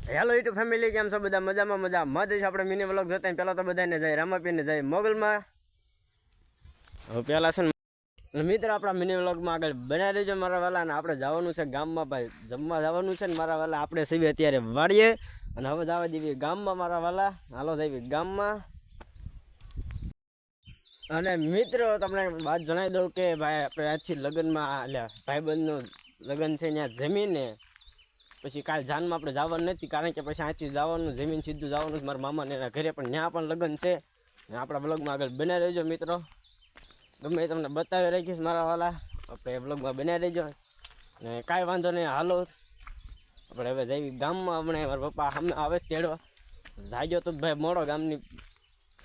Hello YouTube family, કેમ છો બધા? મજામાં મજા જ આપણે મિની વ્લોગ જોતા પહેલા તો બધાને જાય રામાપીને જાય મોગલમાં. હવે પહેલાં છે ને મિત્ર આપણા મિની વ્લોગમાં આગળ બનાવી દેજો મારા વાલા. અને આપણે જવાનું છે ગામમાં ભાઈ, જમવા જવાનું છે ને મારા વાલા. આપણે સીવી અત્યારે વાળીએ અને હવે જવા દેવી ગામમાં મારા વાલા. હાલો જઈએ ગામમાં. અને મિત્રો તમને વાત જણાવી દઉં કે ભાઈ આપણે આજથી લગ્નમાં એટલે ભાઈબંધનું લગ્ન છે ત્યાં જમીને પછી કાલ જાનમાં આપણે જવાનું નથી, કારણ કે પછી અહીંથી જવાનું જમીન સીધું જવાનું મારા મામાને એના ઘરે, પણ ત્યાં પણ લગ્ન છે. આપણા બ્લોગમાં આગળ બનાવી રહેજો મિત્રો, ગમે એ તમને બતાવી રાખીશ મારા વાલા. આપણે બ્લોગમાં બનાવી દેજો ને કાંઈ વાંધો નહીં. હાલો આપણે હવે જઈએ ગામમાં. આપણે મારા પપ્પા સામે આવે તેડવા. જાગ્યો તો ભાઈ મોડો, ગામની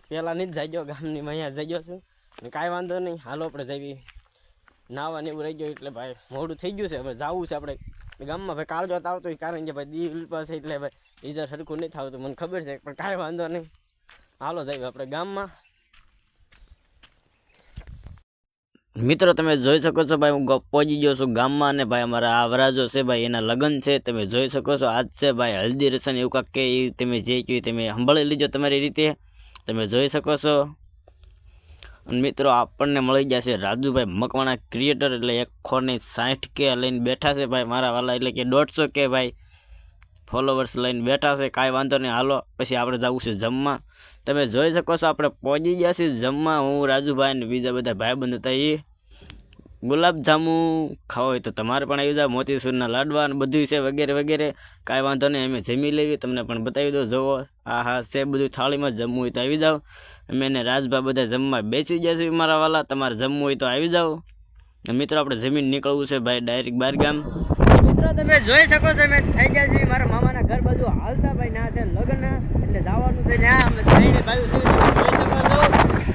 પહેલાં નહીં જ જાગ્યો, ગામની અહીંયા જાગ્યો છું ને કાંઈ વાંધો નહીં. હાલો આપણે જઈએ નાવા ને એવું રહી ગયું એટલે ભાઈ મોડું થઈ ગયું છે. હવે જવું છે આપણે ગામમાં. ભાઈ કાળજો તો આવતો હોય, કારણ કે ભાઈ દીવ પાસે એટલે ભાઈ ઈજા સરખું નહીં થતું મને ખબર છે, પણ કાંઈ વાંધો નહીં. હાલો જઈએ આપણે ગામમાં. મિત્રો તમે જોઈ શકો છો ભાઈ, હું પહોંચી ગયો છું ગામમાં. અને ભાઈ અમારા આ વરાજો છે ભાઈ, એના લગ્ન છે. તમે જોઈ શકો છો આજ છે ભાઈ હલ્દી રસમ એવું કાંક કે એ તમે જે કહ્યું તમે સંભાળી લીજો તમારી રીતે. તમે જોઈ શકો છો. અને મિત્રો આપણને મળી જશે રાજુભાઈ મકવાણા ક્રિએટર, એટલે 160K લઈને બેઠા છે ભાઈ મારા વાલા, એટલે કે 150K ભાઈ ફોલોવર્સ લઈને બેઠા છે. કાંઈ વાંધો નહીં. હાલો પછી આપણે જવું છે જમવા. તમે જોઈ શકો છો આપણે પહોંચી ગયા છીએ જમવા. હું રાજુભાઈ ને બીજા બધા ભાઈબંધ હતા. એ ગુલાબજાંબુ ખાવા હોય તો તમારે પણ આવી જાવ, મોતીસૂરના લાડવા અને બધું છે વગેરે વગેરે. કાંઈ વાંધો નહીં, અમે જમી લેવી, તમને પણ બતાવી દો. જુઓ આ હા છે બધું, થાળીમાં જમવું હોય તો આવી જાઓ. અમે એને રાજભાઈ બધા જમવા બેસી ગયા છીએ મારા વાલા. તમારે જમવું હોય તો આવી જાઓ. મિત્રો આપણે જમીન નીકળવું છે ભાઈ ડાયરેક્ટ બહાર ગામ. મિત્રો તમે જોઈ શકો છો અમે થઈ ગયા છીએ મારા મામાના ઘર બાજુ હાલતા ભાઈ. ના છે લગ્ન એટલે જવાનું છે ત્યાં. અમે જઈને ભાઈ જોઈ શકો છો.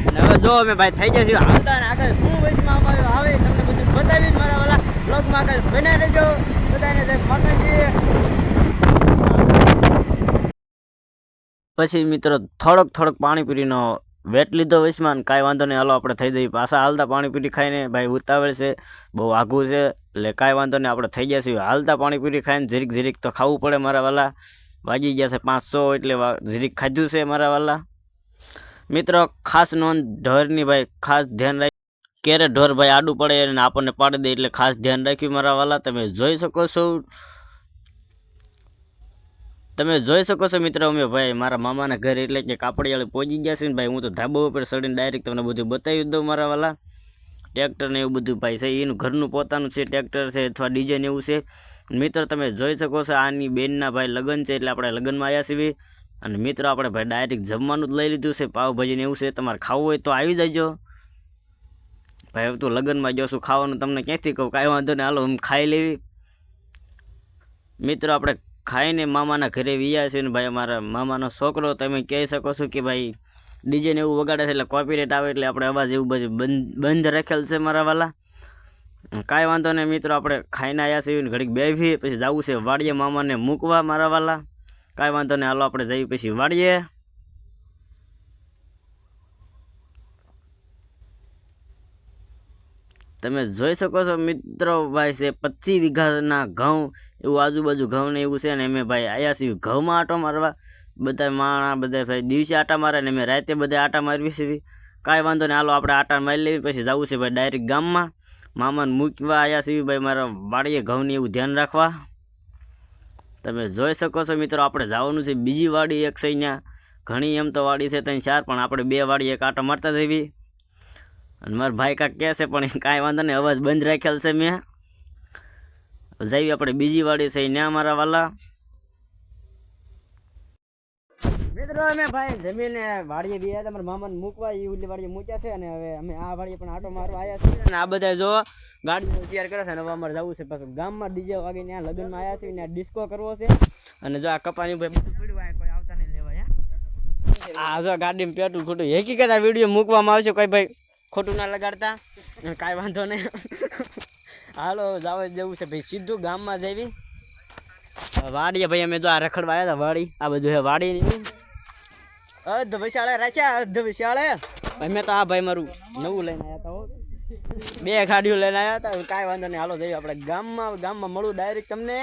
અને હવે જો અમે ભાઈ થઈ ગયા છીએ હાલતા, અને આગળ શું વૈશમાં આવે તમને બધું બતાવી મારા વાલા. બ્લોગમાં આગળ બનાવી દેજો. બધાને જય માતાજી. પછી મિત્રો થોડોક પાણીપુરીનો વેટ લીધો વૈશમાં. કાંઈ વાંધો નહીં, હાલો આપણે થઈ જઈએ પાછા હાલતા. પાણીપુરી ખાઈને ભાઈ ઉતાવળ છે, બહુ આઘું છે, એટલે કાંઈ વાંધો નહીં. આપણે થઈ ગયા છીએ હાલતા. પાણીપુરી ખાઈને જરીક તો ખાવું પડે મારા વાલા. વાગી ગયા છે 500, એટલે જરીક ખાધું છે મારા વાલા. મિત્રો ખાસ નોંધ ઢોરની ભાઈ, ખાસ ધ્યાન રાખ. ક્યારે ઢોર ભાઈ આડું પડે અને આપણને પાડી દે, એટલે ખાસ ધ્યાન રાખ્યું મારા વાલા. તમે જોઈ શકો છો. મિત્રો અમે ભાઈ મારા મામાના ઘરે એટલે કે કાપડિયાળે પહોંચી ગયા છે ને ભાઈ. હું તો ધાબા ઉપર ચડીને ડાયરેક્ટ તમને બધું બતાવી દઉં મારા વાલા. ટ્રેક્ટર ને એવું બધું ભાઈ છે, એનું ઘરનું પોતાનું છે, ટ્રેક્ટર છે અથવા ડીજે ને એવું છે. મિત્રો તમે જોઈ શકો છો આની બેનના ભાઈ લગ્ન છે, એટલે આપણે લગ્નમાં આવ્યા છીએ. અને મિત્રો આપણે ભાઈ ડાયરેક્ટ જમવાનું જ લઈ લીધું છે, પાવભાજી ને એવું છે. તમારે ખાવું હોય તો આવી જજો ભાઈ. હવે તું લગ્નમાં જશું, ખાવાનું તમને ક્યાંથી કહું. કાંઈ વાંધો નહીં, હાલો હું ખાઈ લેવી. મિત્રો આપણે ખાઈને મામાના ઘરે વિયા છે ને ભાઈ. અમારા મામાનો છોકરો તમે કહી શકો છો કે ભાઈ ડીજે ને એવું વગાડે છે, એટલે કોપીરાઇટ આવે, એટલે આપણે અવાજ એવું બધું બંધ રાખેલ છે મારા વાલા. કાંઈ વાંધો નહીં. મિત્રો આપણે ખાઈને આવ્યા છીએ ને ઘડીક બેસી, પછી જવું છે વાડીએ મામાને મૂકવા મારા વાલા. કાંઈ વાંધો નહીં, હાલો આપણે જઈએ પછી વાડીએ. તમે જોઈ શકો છો મિત્રો ભાઈ છે 25 વીઘાના ઘઉં, એવું આજુબાજુ ઘઉં ને એવું છે ને. અમે ભાઈ આવ્યા છીએ ઘઉંમાં આટો મારવા. બધા માણા બધા ભાઈ દિવસે આટા મારે ને અમે રાતે બધા આટા મારવી છીએ. કાંઈ વાંધો નહીં, હાલો આપણે આટા મારી લેવી, પછી જવું છે ભાઈ ડાયરેક્ટ ગામમાં. મામાને મૂકવા આવ્યા છીએ ભાઈ મારા વાડીએ ઘઉંની, એવું ધ્યાન રાખવા. તમે જોઈ શકો છો મિત્રો આપણે જવાનું છે બીજી વાડી. એક છે ત્યાં ઘણી એમ તો વાડી છે 3-4, પણ આપણે 2 વાડી એક આટા મારતા જઈએ. અને મારા ભાઈ કાંઈક કહે છે, પણ કાંઈ વાંધો નહીં, અવાજ બંધ રાખેલ છે મેં. જઈએ આપણે બીજી વાડી છે ત્યાં મારા વાલા. મિત્રો અમે ભાઈ જમીને વાડીએ બી આવ્યા, મારા મામાને મૂકવા એ ઓલી વાડીએ મૂક્યા છે. અને હવે અમે આ વાડીએ પણ આટો મારવા આવ્યા છીએ. અને આ બધા જો ગાડીઓ તૈયાર કરે છે. અને હવે અમારે જવું છે પાછું ગામમાં ડીજે વાગે ત્યાં લગ્નમાં આવ્યા છીએ, ત્યાં ડિસ્કો કરવો છે. અને જો આ કપાની ભાઈ બધું પડ્યું, કોઈ આવતા નહીં લેવા. આ જો ગાડીમાં પેટ્રોલ ખોટું હકીકત આ વિડીયો મૂકવામાં આવશે, કોઈ ભાઈ ખોટું ના લગાડતા. કાંઈ વાંધો નહીં. હાલો જવા જવું છે ભાઈ સીધું ગામમાં જવી વાડીએ. ભાઈ અમે જો આ રખડવા આવ્યા હતા વાડી, આ બધું હે વાડી. અધ વિશાળે રાખ્યા, અધ વિશાળે. અમે તો આ ભાઈ મારું નવું લઈને આવ્યા હતા, 2 ગાડીઓ લઈને આવ્યા હતા. કાંઈ વાંધો નહીં, હાલો જઈએ આપણે ગામમાં. ગામમાં મળું ડાયરેક્ટ તમને.